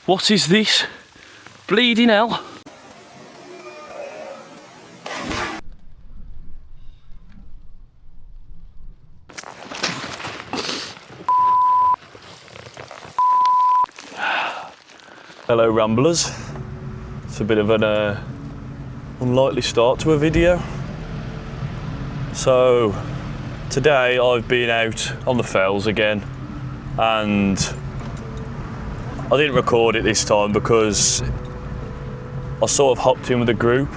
What is this? Bleeding hell. Hello ramblers. It's a bit of an unlikely start to a video. So today I've been out on the fells again, and I didn't record it this time because I sort of hopped in with a group.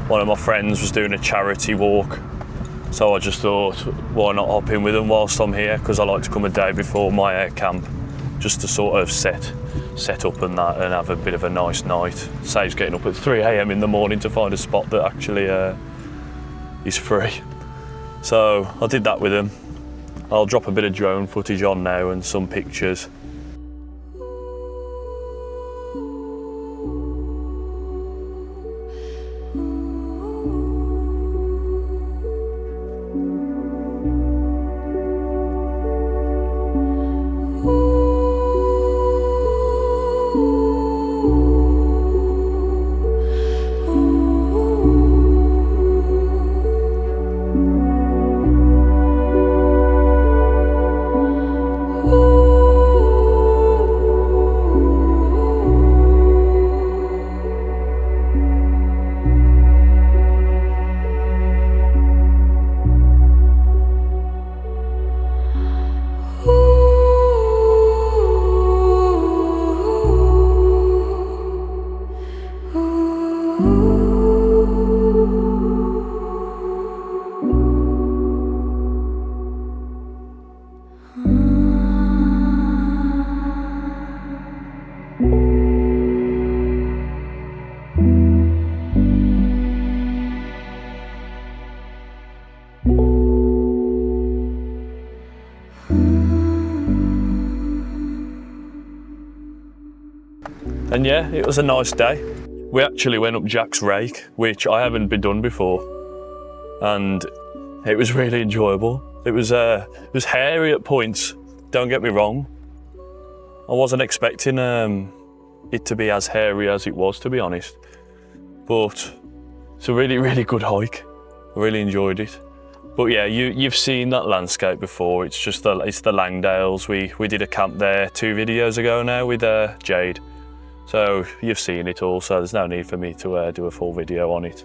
One of my friends was doing a charity walk, so I just thought, why not hop in with them whilst I'm here, because I like to come a day before my air camp just to sort of set up and that, and have a bit of a nice night. Saves getting up at 3 AM in the morning to find a spot that actually is free. So I did that with them. I'll drop a bit of drone footage on now and some pictures. And yeah, it was a nice day. We actually went up Jack's Rake, which I haven't been done before, and it was really enjoyable. It was hairy at points, don't get me wrong. I wasn't expecting it to be as hairy as it was, to be honest. But it's a really, really good hike. I really enjoyed it. But yeah, you've seen that landscape before. It's just it's the Langdales. We did a camp there 2 videos ago now with Jade. So you've seen it all, so there's no need for me to do a full video on it.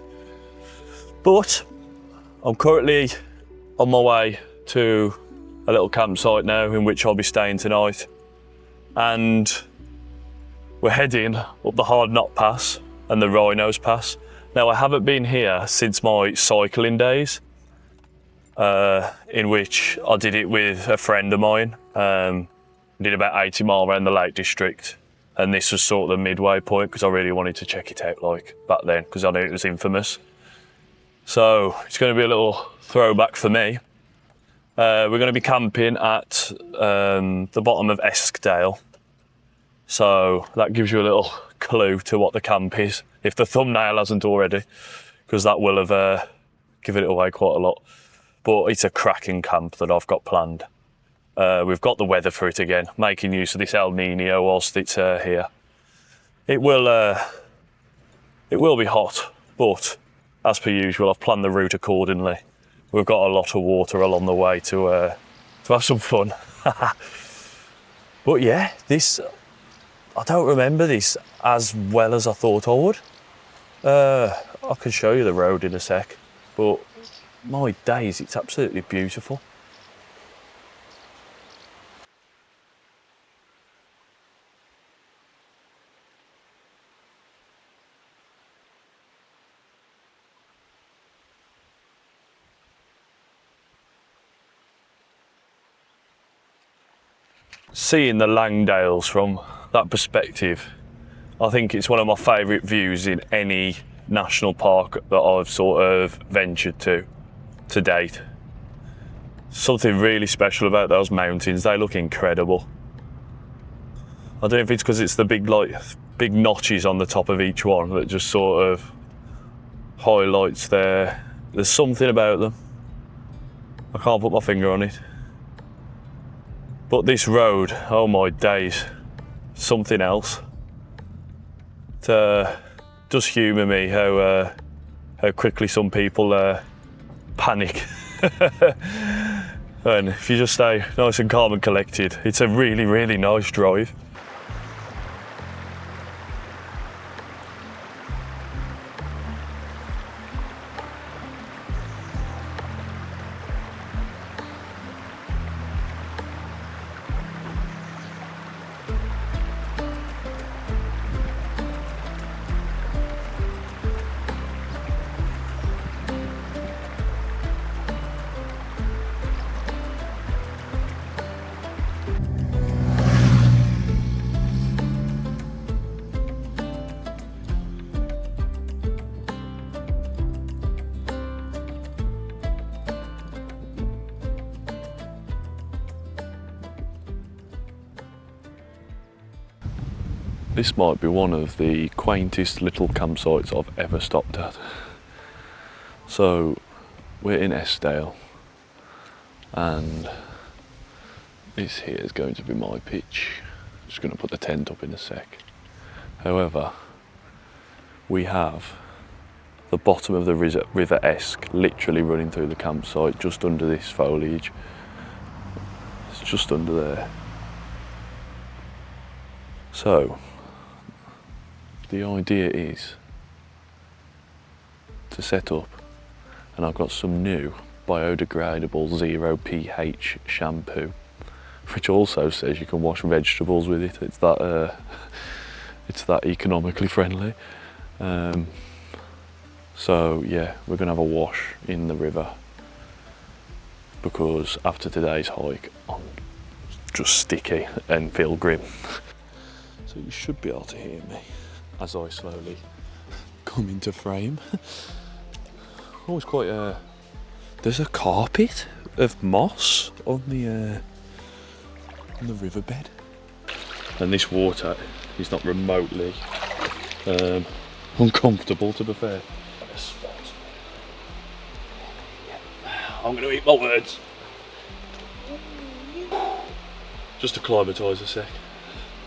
But I'm currently on my way to a little campsite now in which I'll be staying tonight. And we're heading up the Hard Knot Pass and the Rhinos Pass. Now I haven't been here since my cycling days, in which I did it with a friend of mine. Did about 80 miles around the Lake District. And this was sort of the midway point because I really wanted to check it out like back then because I knew it was infamous. So it's going to be a little throwback for me. We're going to be camping at the bottom of Eskdale. So that gives you a little clue to what the camp is, if the thumbnail hasn't already, because that will have given it away quite a lot. But it's a cracking camp that I've got planned. We've got the weather for it again, making use of this El Nino whilst it's here. It will be hot, but as per usual, I've planned the route accordingly. We've got a lot of water along the way to have some fun. But yeah, I don't remember this as well as I thought I would. I can show you the road in a sec, but my days, it's absolutely beautiful. Seeing the Langdales from that perspective, I think it's one of my favourite views in any national park that I've sort of ventured to date. Something really special about those mountains, they look incredible. I don't know if it's because it's the big notches on the top of each one that just sort of highlights there's something about them. I can't put my finger on it. But this road, oh my days, something else. It does humour me how quickly some people panic. And if you just stay nice and calm and collected, it's a really, really nice drive. This might be one of the quaintest little campsites I've ever stopped at. So we're in Eskdale, and this here is going to be my pitch. Just going to put the tent up in a sec. However, we have the bottom of the River Esk literally running through the campsite just under this foliage. It's just under there. So the idea is to set up, and I've got some new biodegradable 0 pH shampoo, which also says you can wash vegetables with it. It's that economically friendly. So yeah, we're gonna have a wash in the river because after today's hike, I'm just sticky and feel grim. So you should be able to hear me as I slowly come into frame. Always quite there's a carpet of moss on the riverbed, and this water is not remotely uncomfortable, to be fair. I'm going to eat my words. Just to acclimatise a sec.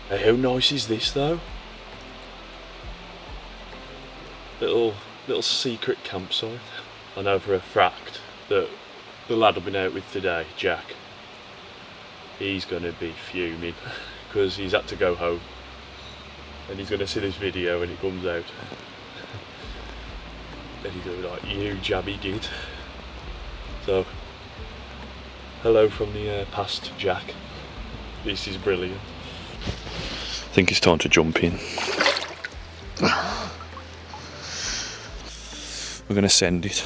Hey, how nice is this though? Little secret campsite. I know for a fact that the lad I've been out with today, Jack, he's going to be fuming because he's had to go home, and he's going to see this video when it comes out, and he's going to be like, you jabby git. So, hello from the past, Jack. This is brilliant. I think it's time to jump in. We're going to send it.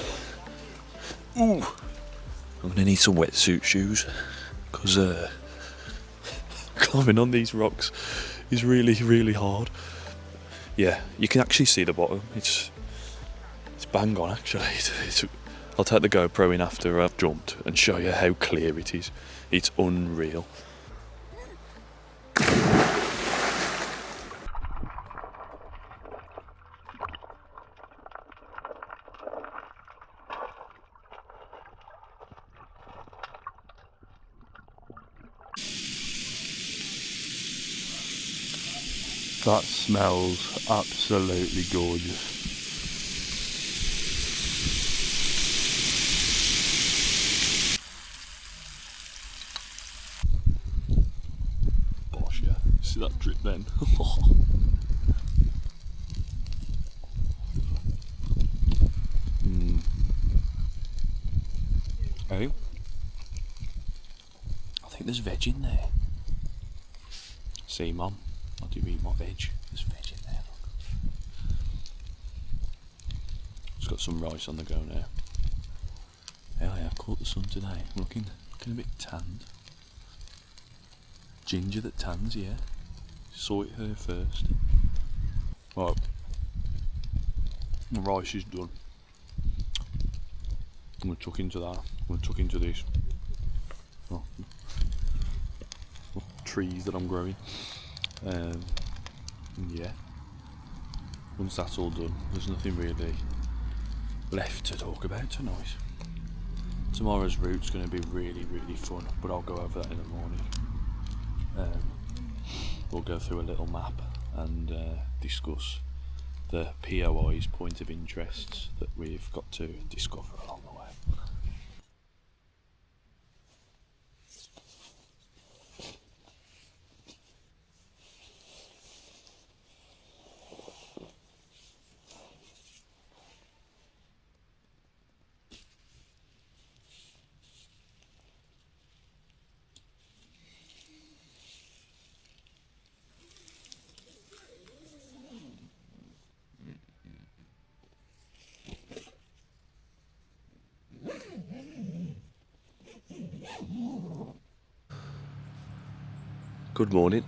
Ooh. I'm going to need some wetsuit shoes because climbing on these rocks is really, really hard. Yeah, you can actually see the bottom. It's bang on actually. I'll take the GoPro in after I've jumped and show you how clear it is. It's unreal. That smells absolutely gorgeous. Gosh, yeah. See that drip then? Hey, I think there's veg in there. See, Mum, I do eat my veg. There's veg in there, look. Just got some rice on the go now. Hell yeah, I've caught the sun today. I'm looking a bit tanned. Ginger that tans, yeah. Saw it here first. Right, the rice is done. I'm going to tuck into that. I'm going to tuck into these trees that I'm growing. Yeah, once that's all done, there's nothing really left to talk about tonight. Tomorrow's route's going to be really, really fun, but I'll go over that in the morning. we'll go through a little map and discuss the POI's point of interests that we've got to discover along the way. Good morning.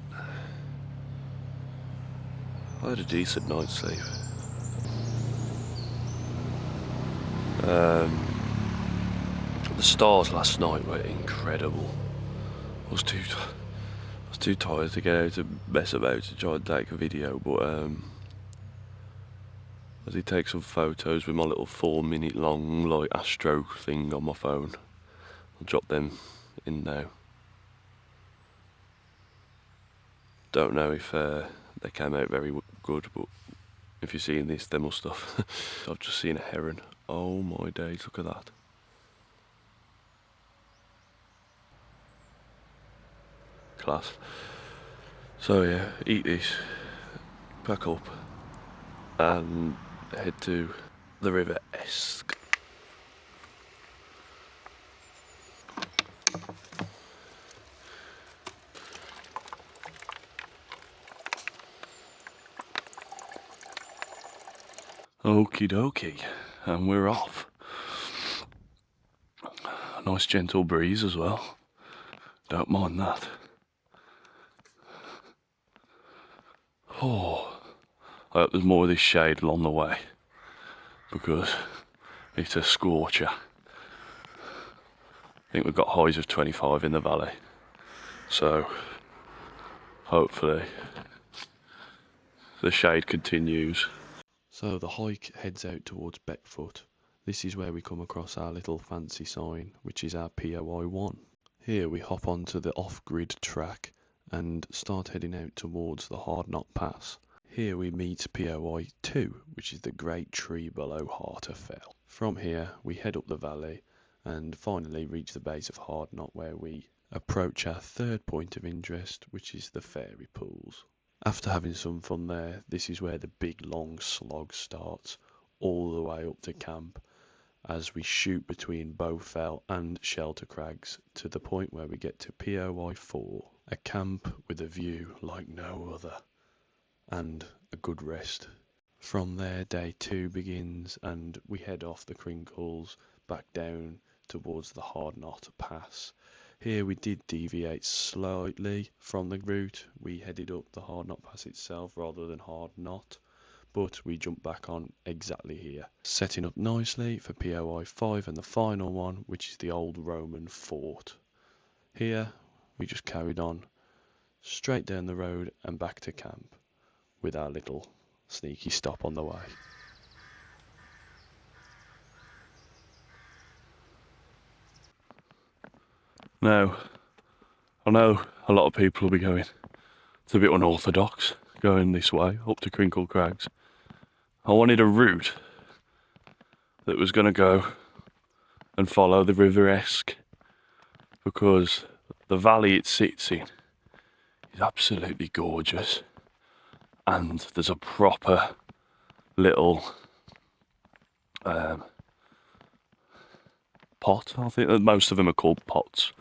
I had a decent night's sleep. The stars last night were incredible. I was too tired to get out and mess about to try and take a video, but I did take some photos with my little 4-minute long like astro thing on my phone. I'll drop them in now. Don't know if they came out very good, but if you're seeing this, they must have. I've just seen a heron. Oh my days, look at that. Class. So yeah, eat this, pack up, and head to the River Esk. Okie dokie, and we're off. A nice gentle breeze as well. Don't mind that. Oh, I hope there's more of this shade along the way, because it's a scorcher. I think we've got highs of 25 in the valley, so hopefully the shade continues. So the hike heads out towards Beckfoot. This is where we come across our little fancy sign, which is our POI 1. Here we hop onto the off-grid track and start heading out towards the Hard Knot Pass. Here we meet POI 2, which is the great tree below Harter Fell. From here we head up the valley and finally reach the base of Hard Knot, where we approach our third point of interest, which is the fairy pools. After having some fun there, this is where the big long slog starts, all the way up to camp, as we shoot between Bow Fell and Shelter Crags to the point where we get to POI 4, a camp with a view like no other, and a good rest. From there, day 2 begins, and we head off the Crinkles back down towards the Hard Knot Pass. Here we did deviate slightly from the route. We headed up the Hard Knot Pass itself rather than Hard Knot, but we jumped back on exactly here, setting up nicely for POI 5 and the final one, which is the old Roman fort. Here we just carried on straight down the road and back to camp, with our little sneaky stop on the way. Now, I know a lot of people will be going, it's a bit unorthodox going this way up to Crinkle Crags. I wanted a route that was going to go and follow the River Esk, because the valley it sits in is absolutely gorgeous, and there's a proper little pot. I think that most of them are called pots,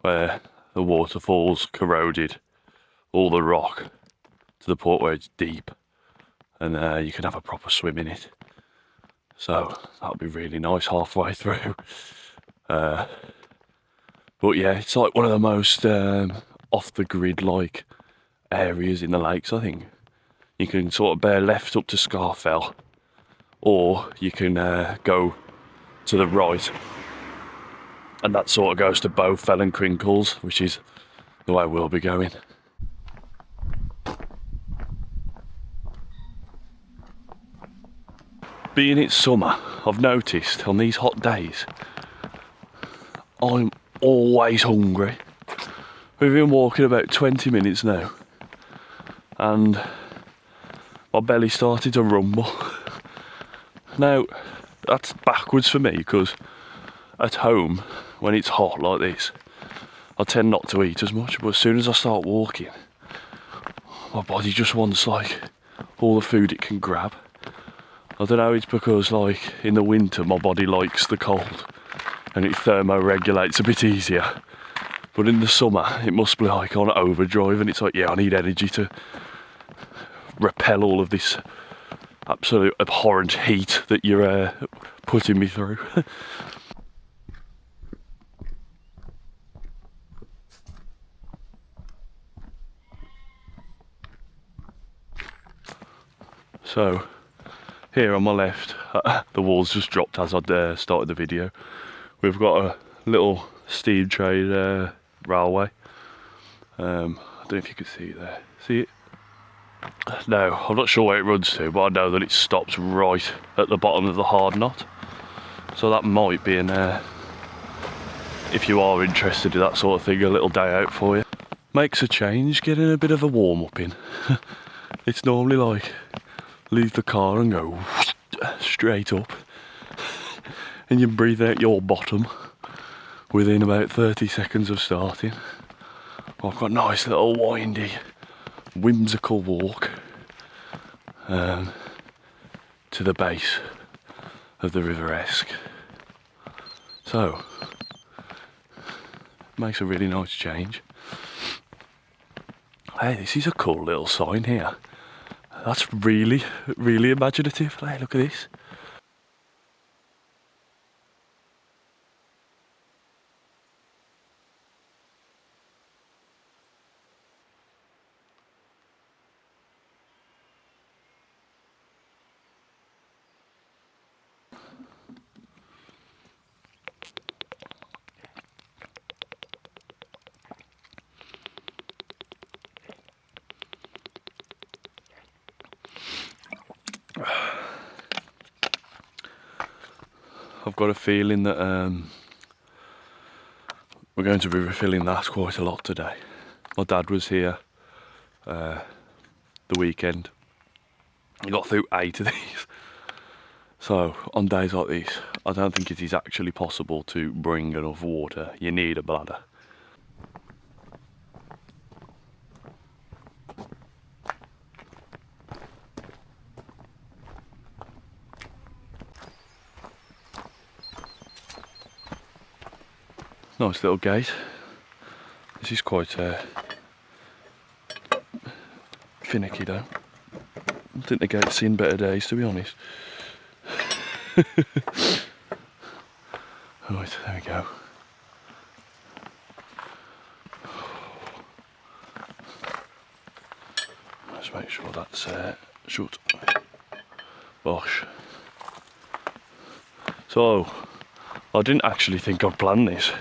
where the waterfalls corroded all the rock to the point where it's deep, and you can have a proper swim in it. So that'll be really nice halfway through. But yeah, it's like one of the most off the grid like areas in the lakes, I think. You can sort of bear left up to Scarfell, or you can go to the right, and that sort of goes to Bowfell and Crinkles, which is the way we'll be going. Being it's summer, I've noticed on these hot days, I'm always hungry. We've been walking about 20 minutes now, and my belly started to rumble. Now, that's backwards for me because at home, when it's hot like this, I tend not to eat as much, but as soon as I start walking, my body just wants like all the food it can grab. I don't know, it's because like in the winter my body likes the cold and it thermoregulates a bit easier. But in the summer it must be like on overdrive and it's like, yeah, I need energy to repel all of this absolute abhorrent heat that you're putting me through. So here on my left, the walls just dropped as I started the video. We've got a little steam train railway. I don't know if you can see it there. See it? No, I'm not sure where it runs to, but I know that it stops right at the bottom of the hard knot. So that might be if you are interested in that sort of thing, a little day out for you. Makes a change getting a bit of a warm up in. It's normally like leave the car and go straight up and you breathe out your bottom within about 30 seconds of starting. I've got a nice little windy, whimsical walk to the base of the River Esk. So, makes a really nice change. Hey, this is a cool little sign here. That's really, really imaginative. Hey, look at this. I've got a feeling that we're going to be refilling that quite a lot today. My dad was here the weekend. He got through 8 of these. So on days like this, I don't think it is actually possible to bring enough water. You need a bladder. Nice little gate. This is quite finicky though. I think the gate's seen better days, to be honest. Right, there we go. Let's make sure that's shut. Bosh. So, I didn't actually think I'd planned this.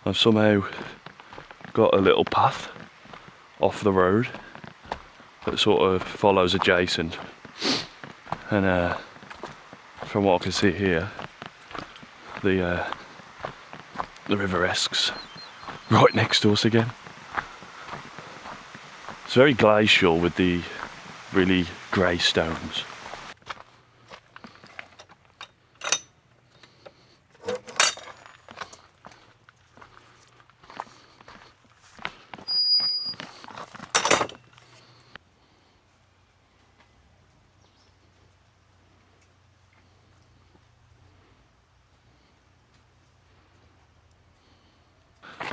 I've somehow got a little path off the road that sort of follows adjacent, and from what I can see here, the River Esk's right next to us again. It's very glacial with the really grey stones.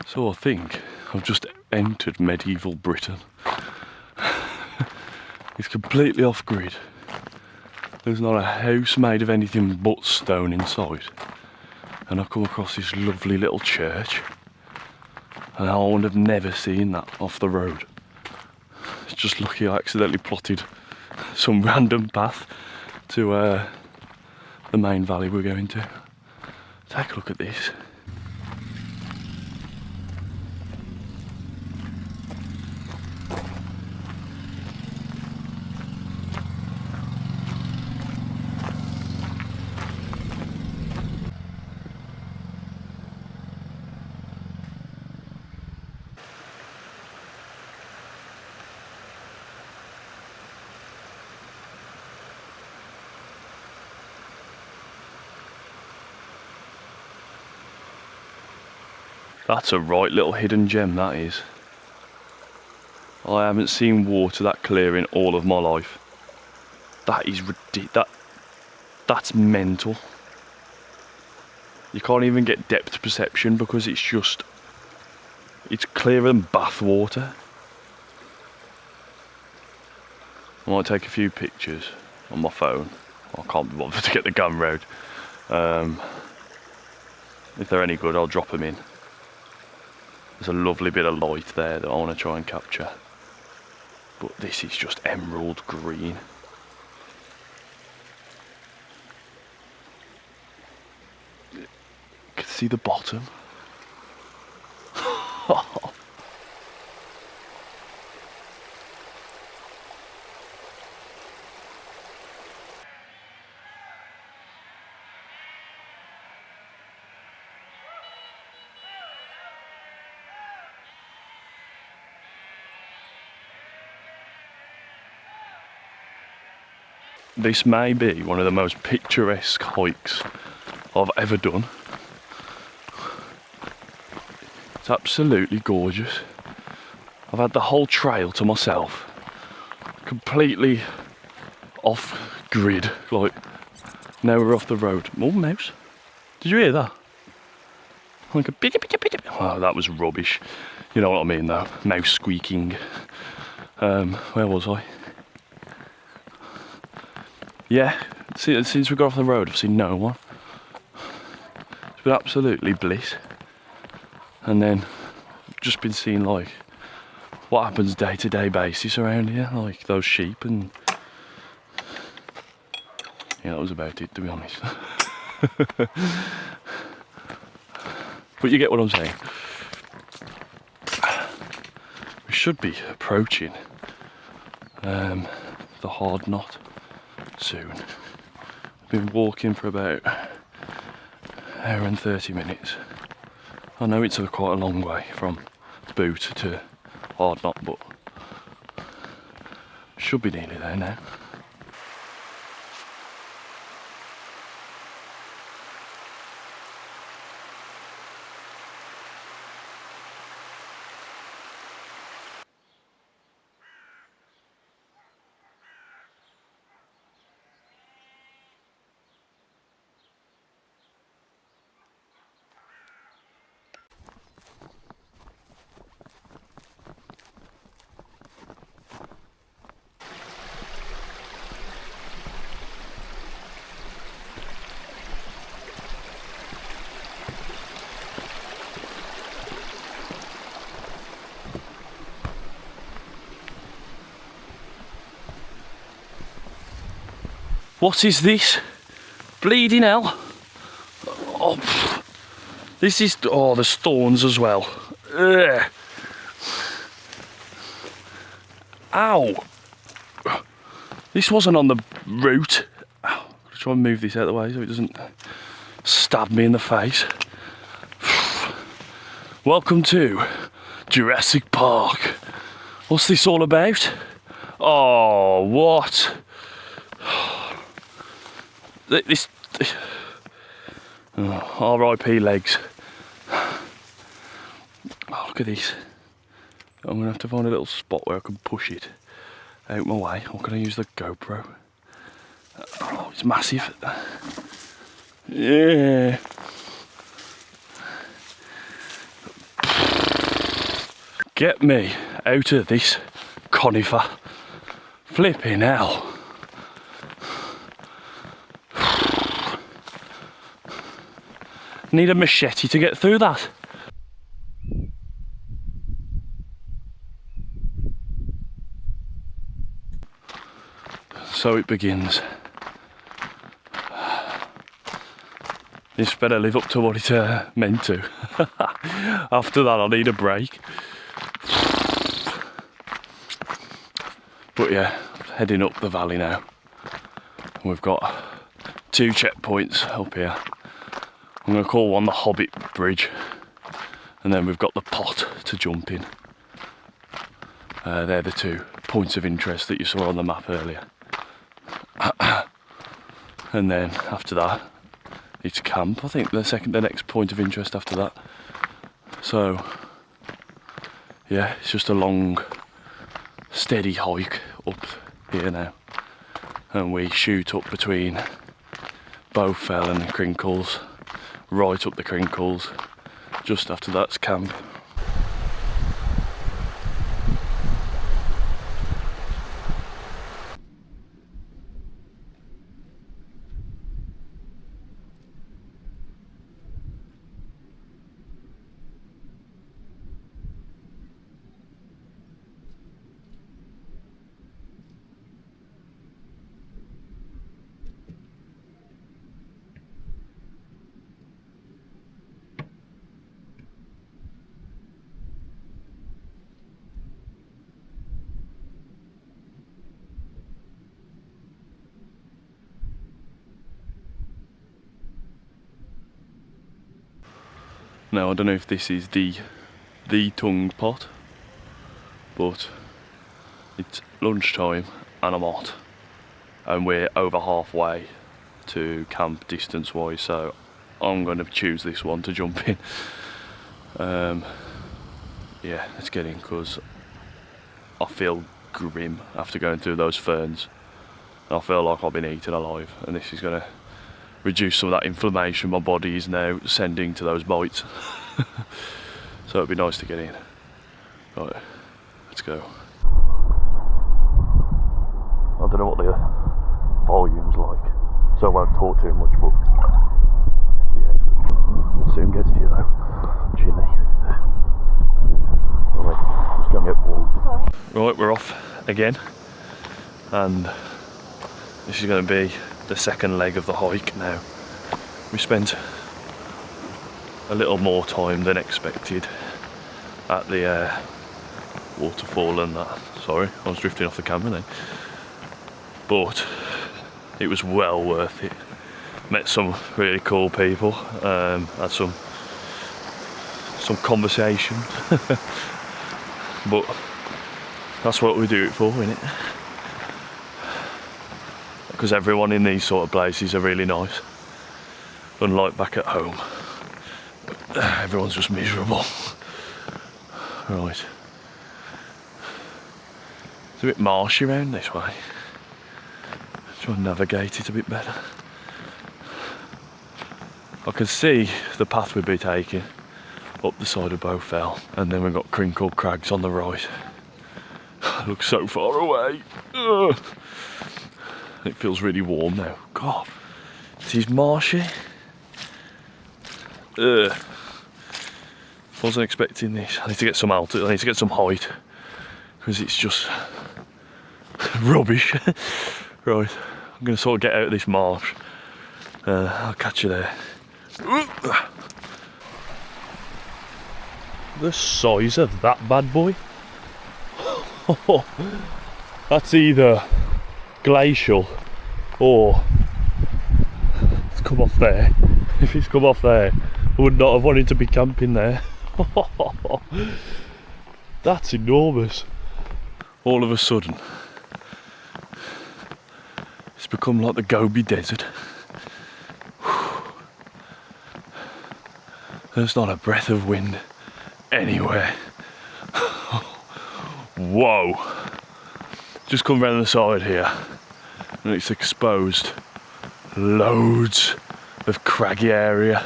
So I think I've just entered medieval Britain. It's completely off grid. There's not a house made of anything but stone in sight. And I've come across this lovely little church. And I would have never seen that off the road. It's just lucky I accidentally plotted some random path to the main valley we're going to. Take a look at this. That's a right little hidden gem, that is. I haven't seen water that clear in all of my life. That is ridiculous. That's mental. You can't even get depth perception because it's clearer than bath water. I might take a few pictures on my phone. I can't be bothered to get the camera out. If they're any good, I'll drop them in. There's a lovely bit of light there that I want to try and capture. But this is just emerald green. You can see the bottom. This may be one of the most picturesque hikes I've ever done. It's absolutely gorgeous. I've had the whole trail to myself, completely off grid, like now we're off the road. Oh, mouse. Did you hear that? Like a bitty. Oh, that was rubbish. You know what I mean though, mouse squeaking. Where was I? Yeah, since we got off the road, I've seen no one. It's been absolutely bliss. And then I've just been seeing like what happens day to day basis around here, like those sheep and yeah, that was about it, to be honest. But you get what I'm saying. We should be approaching the hard knot soon. I've been walking for about an hour and 30 minutes. I know it's quite a long way from Boot to Hard Knot, but should be nearly there now. What is this? Bleeding hell. Oh, this is, oh, there's thorns as well. Ugh. Ow. This wasn't on the route. I'll try and move this out of the way so it doesn't stab me in the face. Welcome to Jurassic Park. What's this all about? Oh, what? This, oh, R.I.P. legs. Oh, look at this. I'm gonna have to find a little spot where I can push it out my way. I'm gonna use the GoPro. Oh, it's massive. Yeah. Get me out of this conifer. Flipping hell. Need a machete to get through that. So it begins. This better live up to what it meant to. After that, I'll need a break. But yeah, heading up the valley now. We've got 2 checkpoints up here. I'm going to call one the Hobbit Bridge, and then we've got the pot to jump in. They're the 2 points of interest that you saw on the map earlier. And then after that, it's camp. I think the next point of interest after that. So yeah, it's just a long, steady hike up here now, and we shoot up between Bowfell and the Crinkles, right up the Crinkles. Just after that's camp. Now I don't know if this is the tongue pot, but it's lunchtime and I'm hot, and we're over halfway to camp distance wise, so I'm going to choose this one to jump in. Yeah, let's get in, because I feel grim after going through those ferns. I feel like I've been eaten alive, and this is going to reduce some of that inflammation my body is now sending to those bites. So it'd be nice to get in. Right, let's go. I don't know what the volume's like, so I won't talk too much, but yeah, it soon gets to you though. Chilly. Right, just go and get warm. Right, we're off again, and this is going to be the second leg of the hike now. We spent a little more time than expected at the waterfall and that. Sorry, I was drifting off the camera then. But it was well worth it. Met some really cool people, had some conversation. But that's what we do it for, innit? Because everyone in these sort of places are really nice. Unlike back at home, everyone's just miserable. Right. It's a bit marshy around this way. Try and navigate it a bit better. I can see the path we'd be taking up the side of Bowfell, and then we've got Crinkle Crags on the right. It looks so far away. Ugh. It feels really warm now. God, it is marshy. Ugh. Wasn't expecting this. I need to get some altitude, I need to get some height, because it's just rubbish. Right, I'm going to sort of get out of this marsh. I'll catch you there. The size of that bad boy. That's either glacial or it's come off there. If it's come off there, I would not have wanted to be camping there. That's enormous. All of a sudden it's become like the Gobi Desert. There's not a breath of wind anywhere. Whoa! Just come round the side here and it's exposed loads of craggy area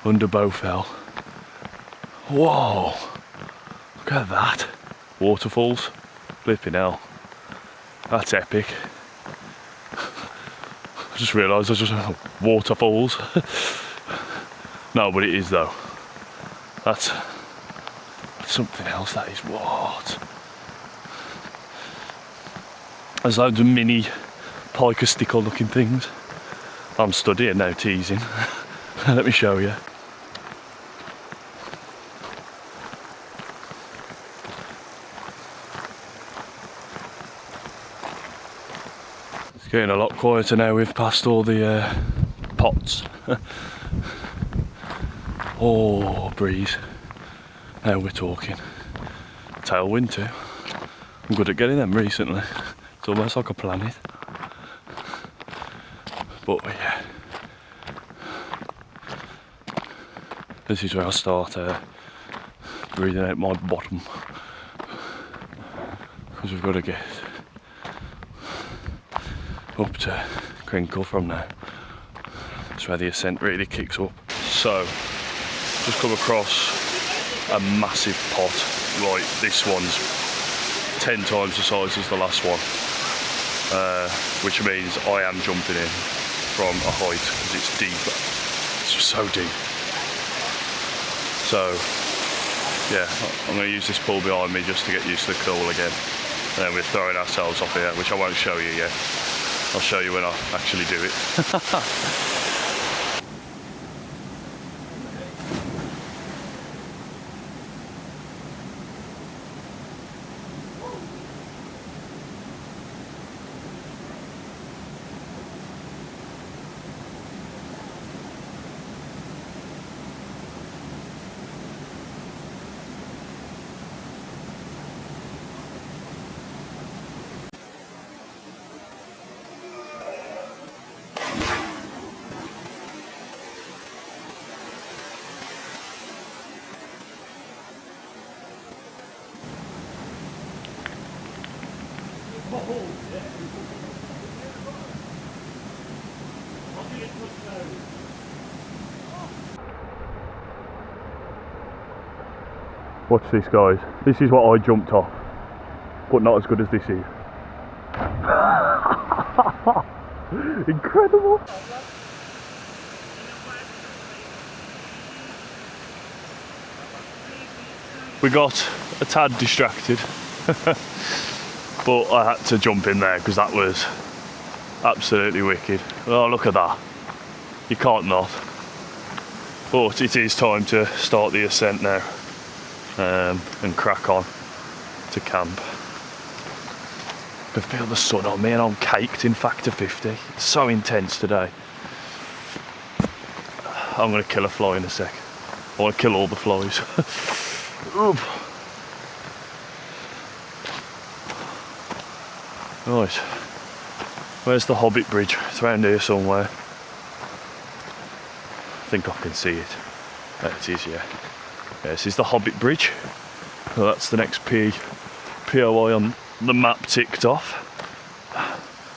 under Bowfell. Whoa! Look at that. Waterfalls. Flipping hell. That's epic. I just realised I just waterfalls. No, but it is though. That's something else, that is. What? There's loads of mini piker sticker looking things. I'm studying now, teasing. Let me show you. It's getting a lot quieter now. We've passed all the pots. Oh, breeze. Now we're talking. Tailwind too. I'm good at getting them recently. It's almost like a planet. But yeah. This is where I start breathing out my bottom because we've got to get up to Crinkle from now. That's where the ascent really kicks up. So, just come across a massive pot. Right, this one's 10 times the size as the last one, which means I am jumping in from a height because it's deep. It's just so deep. So, yeah, I'm going to use this pool behind me just to get used to the cool again. And then we're throwing ourselves off here, which I won't show you yet. I'll show you when I actually do it. Watch this, guys. This is what I jumped off, but not as good as this is. Incredible. We got a tad distracted, but I had to jump in there because that was absolutely wicked. Oh, look at that. You can't not. But it is time to start the ascent now. And crack on to camp. I can feel the sun on me and I'm caked in factor 50. It's so intense today. I'm going to kill a fly in a sec. I want to kill all the flies. Right, where's the Hobbit Bridge? It's around here somewhere. I think I can see it. There it is, yeah. Yeah, this is the Hobbit Bridge. So that's the next POI on the map ticked off.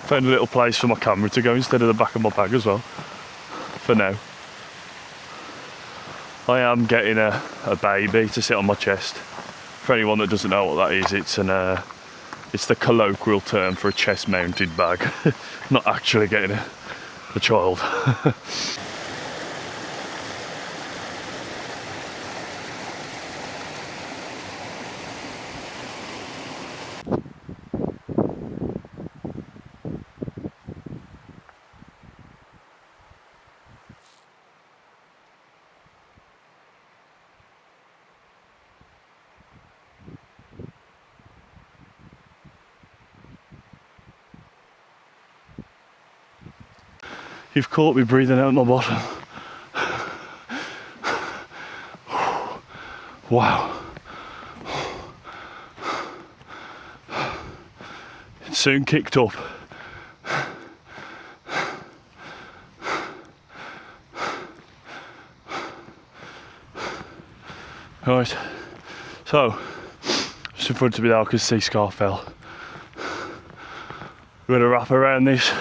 Found a little place for my camera to go instead of the back of my bag as well, for now. I am getting a baby to sit on my chest. For anyone that doesn't know what that is, it's the colloquial term for a chest-mounted bag. Not actually getting a child. You've caught me breathing out my bottom. Wow. It soon kicked up. Right, so just in front of me now, because sea scarf fell. We're gonna wrap around this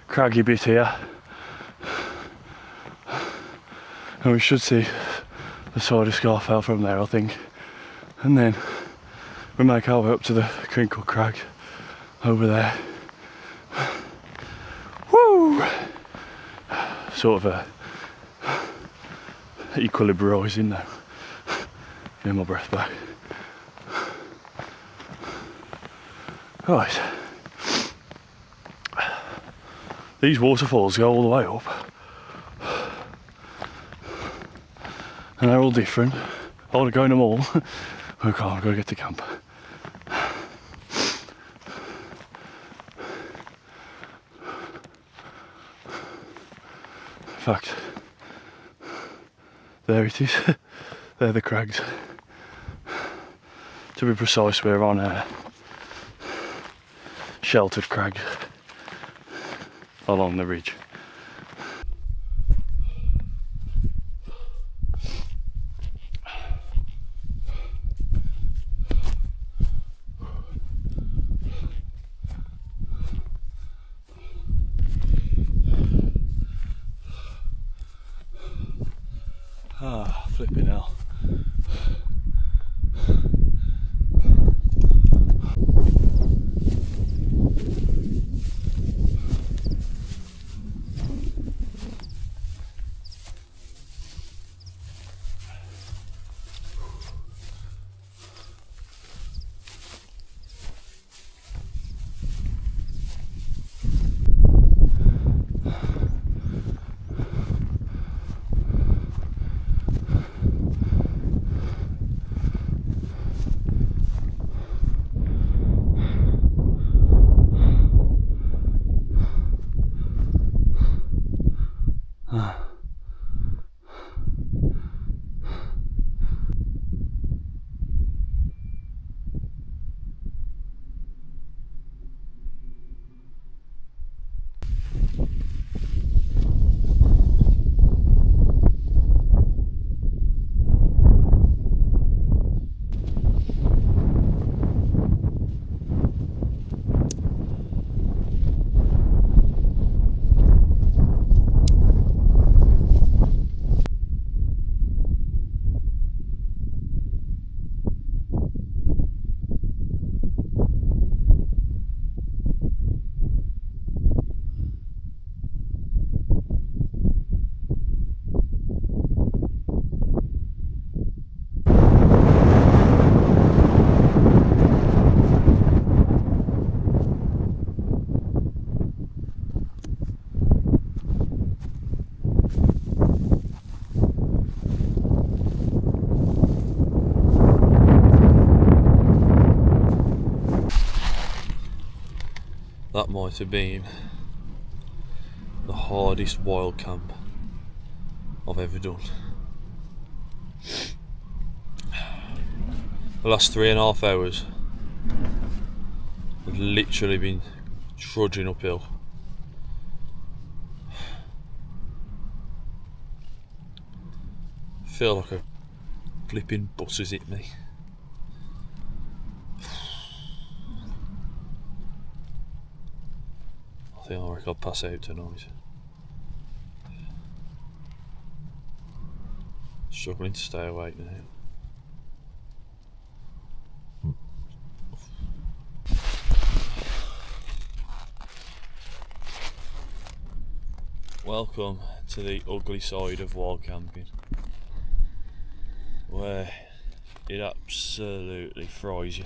craggy bit here, and we should see the side of Scarfell from there, I think, and then we make our way up to the Crinkle Crags over there. Woo! Sort of a equilibrising now. Getting my breath back. Right. These waterfalls go all the way up, and they're all different. I want to go in them all. Okay, I've got to get to camp. In fact, there it is. They're the crags. To be precise, we're on a sheltered crag along the ridge. That might have been the hardest wild camp I've ever done. The last 3.5 hours I've literally been trudging uphill. I feel like a flipping bus has hit me. I think I'll pass out tonight. Struggling to stay awake now. Welcome to the ugly side of wild camping, where it absolutely fries you.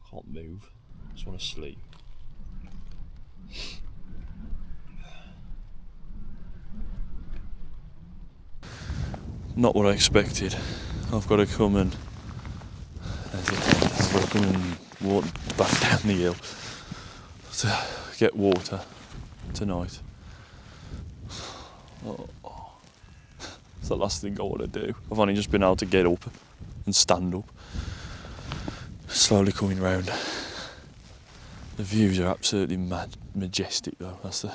Can't move, just want to sleep. Not what I expected. I've got to come and walk back down the hill to get water tonight. It's the last thing I want to do. I've only just been able to get up and stand up. Slowly coming round. The views are absolutely majestic though. It's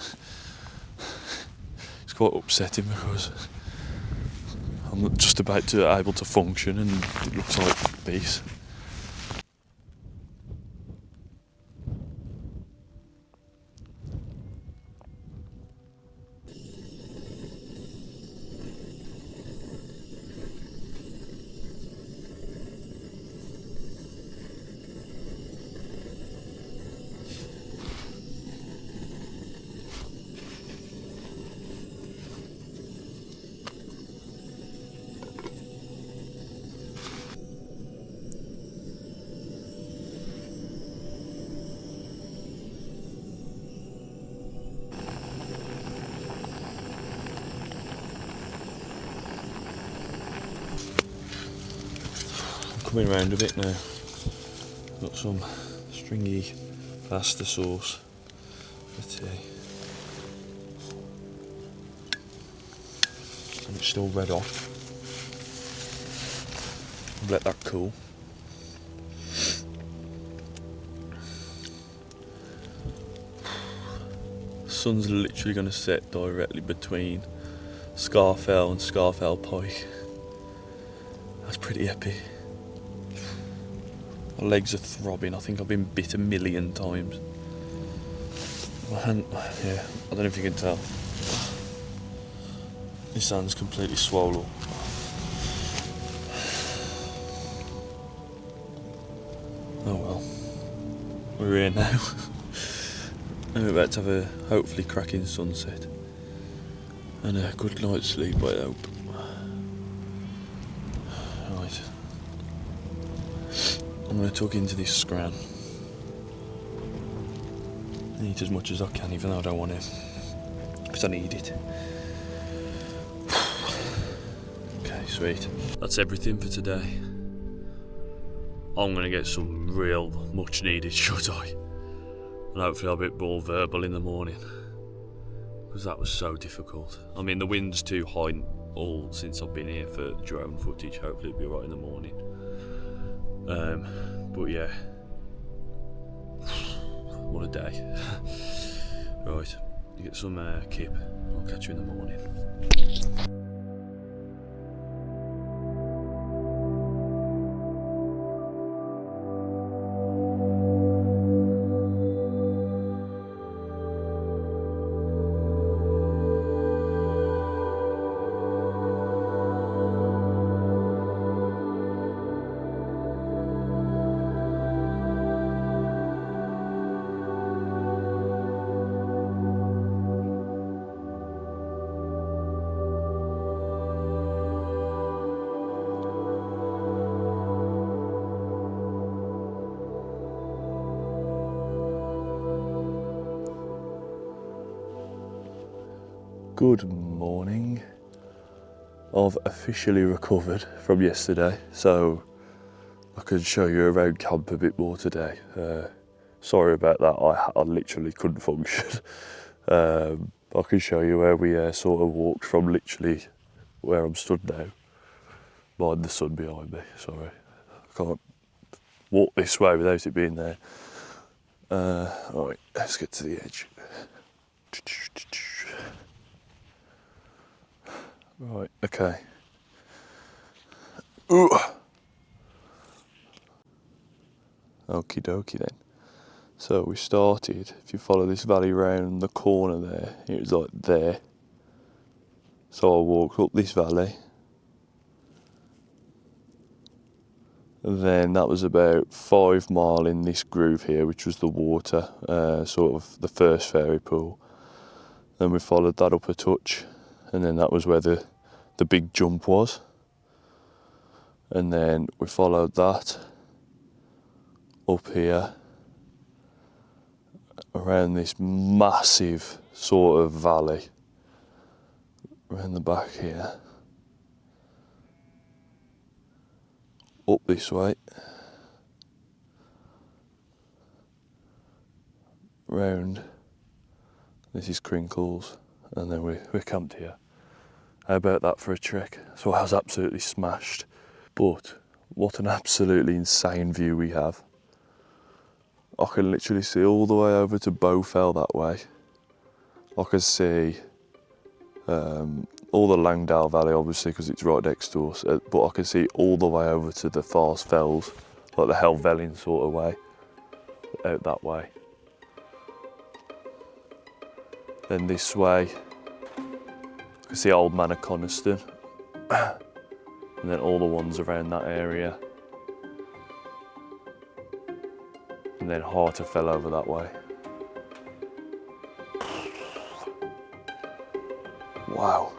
quite upsetting because I'm just about to able to function and it looks like peace. Coming round a bit now. Got some stringy pasta sauce for tea. And it's still red hot. Let that cool. The sun's literally going to set directly between Scarfell and Scarfell Pike. That's pretty epic. My legs are throbbing. I think I've been bit 1,000,000 times. My hand, yeah, I don't know if you can tell. This hand's completely swollen. Oh well. We're here now. And we're about to have a hopefully cracking sunset. And a good night's sleep, I hope. Right. I'm going to tuck into this scran. Eat as much as I can, even though I don't want to, because I need it. Okay, sweet. That's everything for today. I'm going to get some real much needed shut-eye. And hopefully I'll be a bit more verbal in the morning. Because that was so difficult. I mean, the wind's too high all since I've been here for drone footage. Hopefully it'll be right in the morning. But yeah, what a day. Right, you get some kip. I'll catch you in the morning. Good morning. I've officially recovered from yesterday, so I can show you around camp a bit more today. Sorry about that, I literally couldn't function. I can show you where we sort of walked from, literally where I'm stood now. Mind the sun behind me, sorry. I can't walk this way without it being there. Right, let's get to the edge. Right, okay. Ooh. Okie dokie then. So we started, if you follow this valley round the corner there, it was like there. So I walked up this valley. And then that was about 5 mile in this groove here, which was the water, sort of the first fairy pool. Then we followed that up a touch, and then that was where the big jump was. And then we followed that up here, around this massive sort of valley, around the back here, up this way, round, this is Crinkles, and then we camped here. How about that for a trek? So I was absolutely smashed, but what an absolutely insane view we have. I can literally see all the way over to Bowfell that way. I can see all the Langdale Valley, obviously, because it's right next to us, but I can see all the way over to the Fars Fells, like the Helvellyn sort of way, out that way. Then this way, I can see Old Man of Coniston, and then all the ones around that area. And then Harter fell over that way. Wow.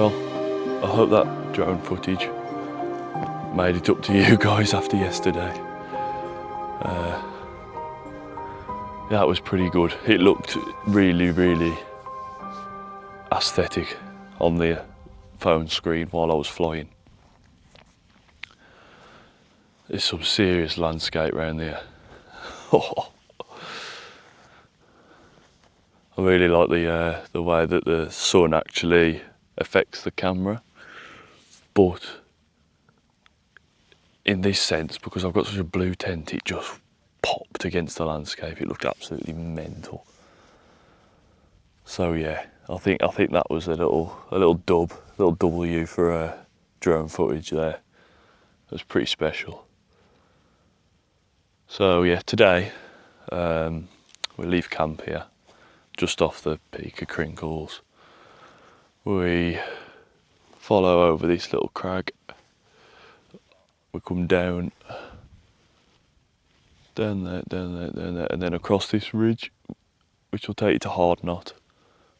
Well, I hope that drone footage made it up to you guys after yesterday. That was pretty good. It looked really, really aesthetic on the phone screen while I was flying. There's some serious landscape around there. I really like the way that the sun actually affects the camera, but in this sense, because I've got such a blue tent, it just popped against the landscape. It looked absolutely mental. So yeah, I think that was a little W for drone footage there. It was pretty special. So yeah, today we leave camp here, just off the peak of Crinkles. We follow over this little crag. We come down there, and then across this ridge, which will take you to Hard Knot,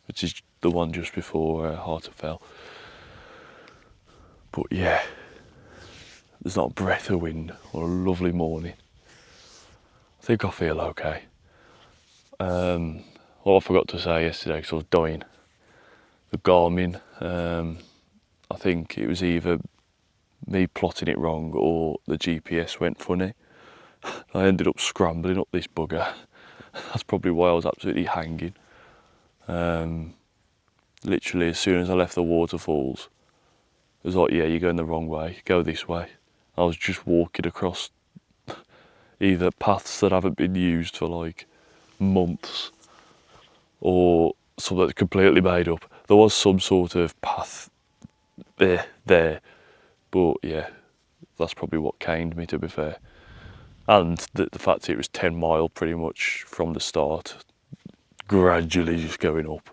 which is the one just before Harterfell. But yeah, there's not a breath of wind. What a lovely morning. I think I feel okay. What I forgot to say yesterday, because I was dying, the Garmin, I think it was either me plotting it wrong or the GPS went funny. I ended up scrambling up this bugger. That's probably why I was absolutely hanging. Literally, as soon as I left the waterfalls, it was like, yeah, you're going the wrong way, go this way. I was just walking across either paths that haven't been used for like months or something that's completely made up. There was some sort of path there, but yeah, that's probably what caned me, to be fair. And the fact it was 10 mile pretty much from the start, gradually just going up.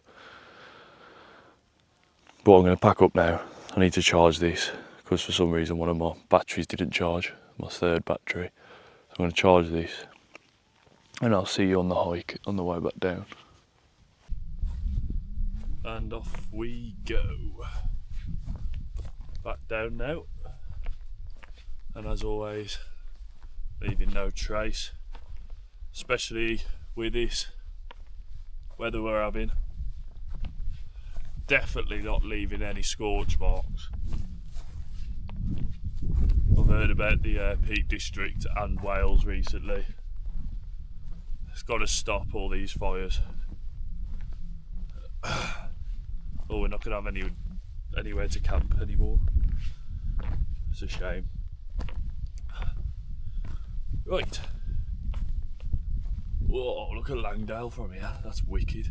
But I'm going to pack up now. I need to charge this because for some reason one of my batteries didn't charge, my third battery. So I'm going to charge this and I'll see you on the hike on the way back down. And off we go. Back down now. And as always, leaving no trace, especially with this weather we're having. Definitely not leaving any scorch marks. I've heard about the Peak District and Wales recently. It's got to stop all these fires. Oh, we're not going to have anywhere to camp anymore. It's a shame. Right. Whoa, look at Langdale from here. That's wicked.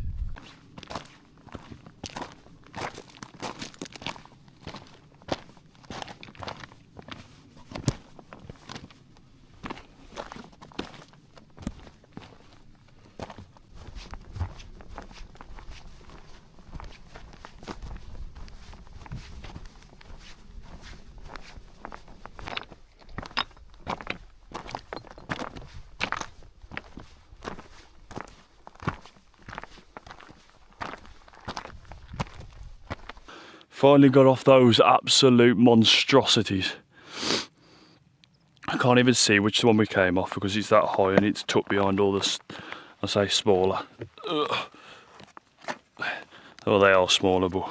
Finally got off those absolute monstrosities. I can't even see which one we came off because it's that high and it's tucked behind all this, I say smaller. Ugh. Oh, they are smaller, but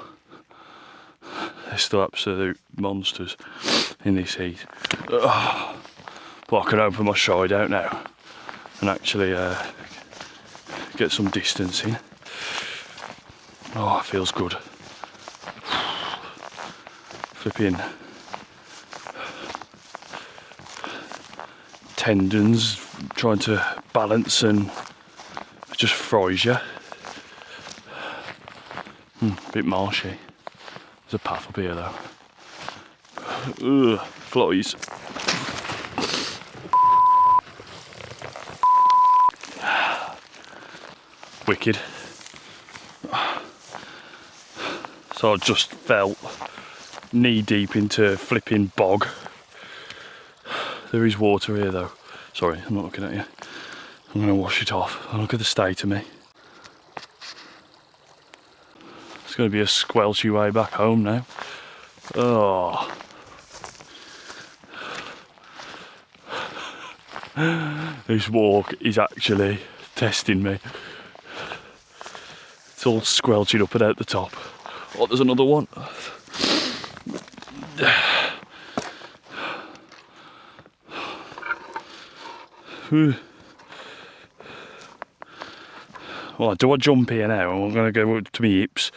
they're still absolute monsters in this heat. Ugh. But I can open my shide out now and actually get some distance in. Oh, it feels good. Flipping tendons, trying to balance, and it just fries you. A bit marshy. There's a path up here though. Ugh, flies. Wicked. So I just felt knee deep into flipping bog. There is water here though. Sorry, I'm not looking at you. I'm going to wash it off. Oh, look at the state of me. Let's going to be a squelchy way back home now. Oh. This walk is actually testing me. It's all squelching up and out the top. Oh, there's another one. Well, do I jump here now? I'm going to go up to my hips.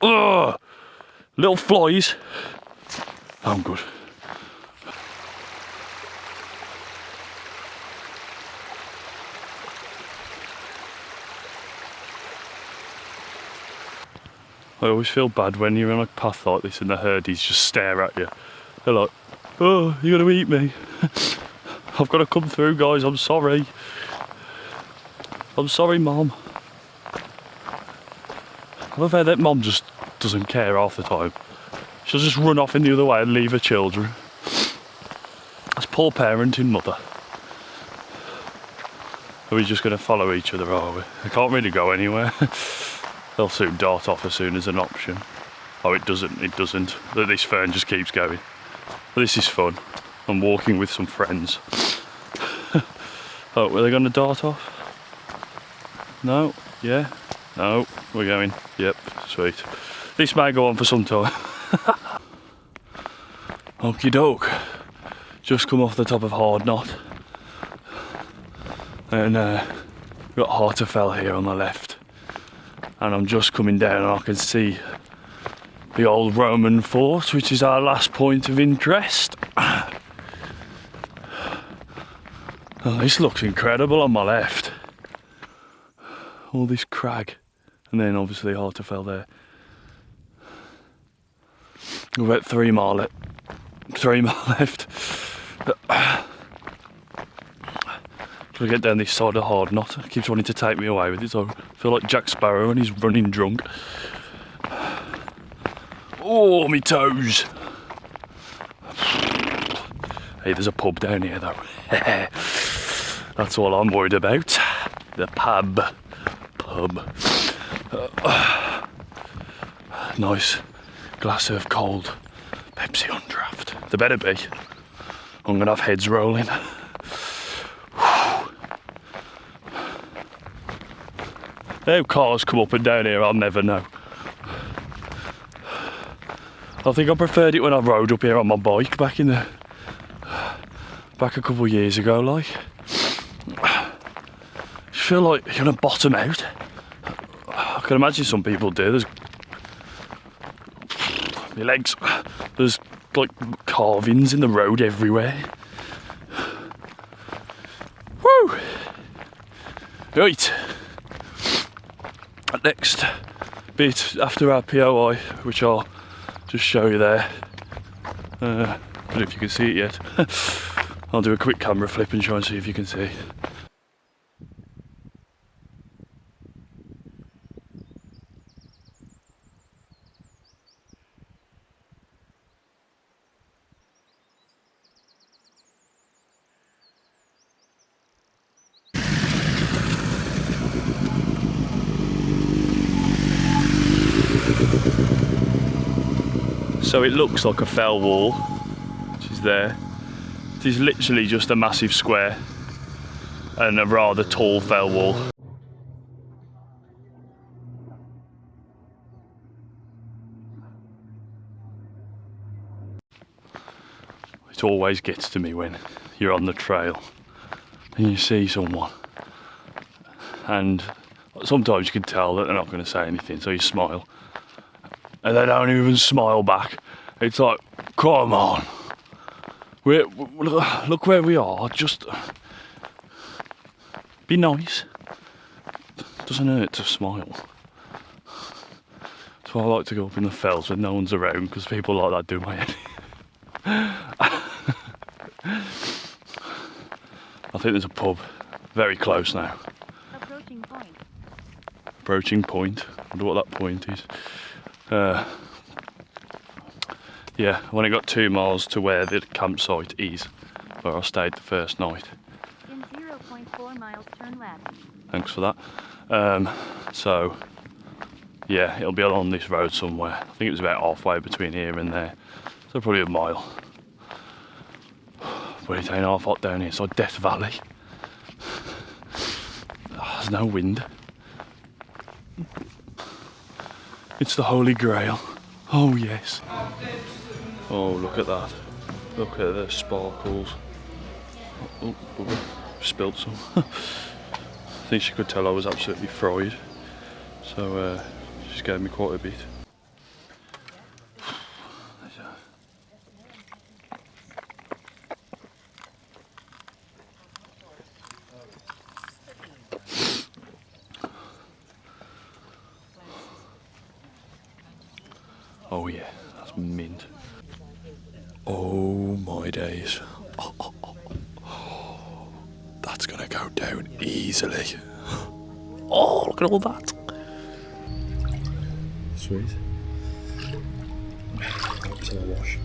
Oh, little flies. I'm good. I always feel bad when you're on a path like this and the herdies just stare at you. They're like, oh, you're going to eat me. I've got to come through, guys, I'm sorry. I'm sorry, Mom. I love how that Mom just doesn't care half the time. She'll just run off in the other way and leave her children. That's poor parenting, mother. Are we just going to follow each other, are we? I can't really go anywhere. They'll soon dart off as soon as an option. Oh, it doesn't. This fern just keeps going. This is fun. I'm walking with some friends. Oh, were they going to dart off? No? Yeah? No? We're going. Yep, sweet. This may go on for some time. Okie doke. Just come off the top of Hard Knot. And got Harterfell here on the left. And I'm just coming down and I can see the old Roman fort, which is our last point of interest. Oh, this looks incredible on my left. All this crag, and then obviously Harterfell there. We're about 3 mile left. Trying to get down this side of Hard Knot. It keeps wanting to take me away with it, so I feel like Jack Sparrow when he's running drunk. Oh, me toes! Hey, there's a pub down here though. That's all I'm worried about. The pub. Nice glass of cold Pepsi on draft. There better be. I'm gonna have heads rolling. How cars come up and down here, I'll never know. I think I preferred it when I rode up here on my bike back a couple of years ago, like. I feel like you're gonna bottom out. I can imagine some people do. There's my legs. There's like carvings in the road everywhere. Woo! Right. Next bit after our POI, which I'll just show you there. I don't know if you can see it yet. I'll do a quick camera flip and try and see if you can see. So it looks like a fell wall, which is there. It is literally just a massive square and a rather tall fell wall. It always gets to me when you're on the trail and you see someone, and sometimes you can tell that they're not going to say anything, so you smile. And they don't even smile back. It's like, come on. Look where we are. Just be nice. Doesn't hurt to smile. That's why I like to go up in the fells when no one's around, because people like that do my head. I think there's a pub very close now. Approaching point. Approaching point. I wonder what that point is. Yeah, when I got 2 miles to where the campsite is, where I stayed the first night. In 0.4 miles, turn left. Thanks for that. So, yeah, it'll be along this road somewhere. I think it was about halfway between here and there, so probably a mile. But it ain't half hot down here, so Death Valley. There's no wind. It's the Holy Grail. Oh yes. Oh, look at that. Look at the sparkles. Oh, spilled some. I think she could tell I was absolutely fried. So she's gave me quite a bit. Oh yeah, that's mint. Oh my days. That's gonna go down easily. Oh, look at all that. Sweet. Let's have a wash.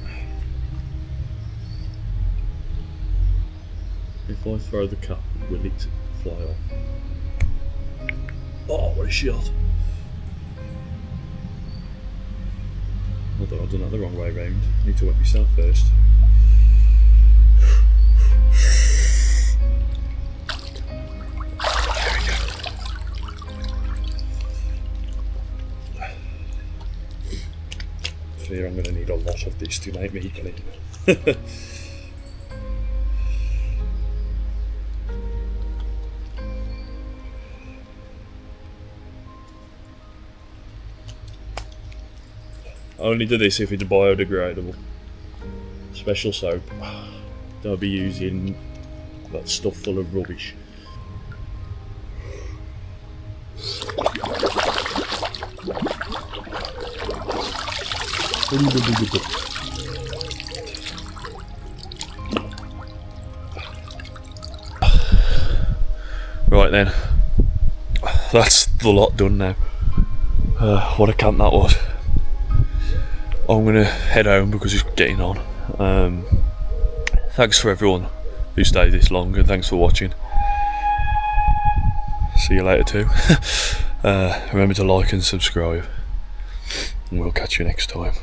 If I throw the cup, will it fly off? Oh, what a shot. Hold on, I've done that the wrong way round. I need to wet myself first. There we go. I fear I'm going to need a lot of this to make me clean. I only do this if it's biodegradable. Special soap. Don't be using that stuff full of rubbish. Right then, that's the lot done now. What a camp that was. I'm gonna head home because it's getting on. Thanks for everyone who stayed this long, and thanks for watching. See you later too. Remember to like and subscribe, and we'll catch you next time.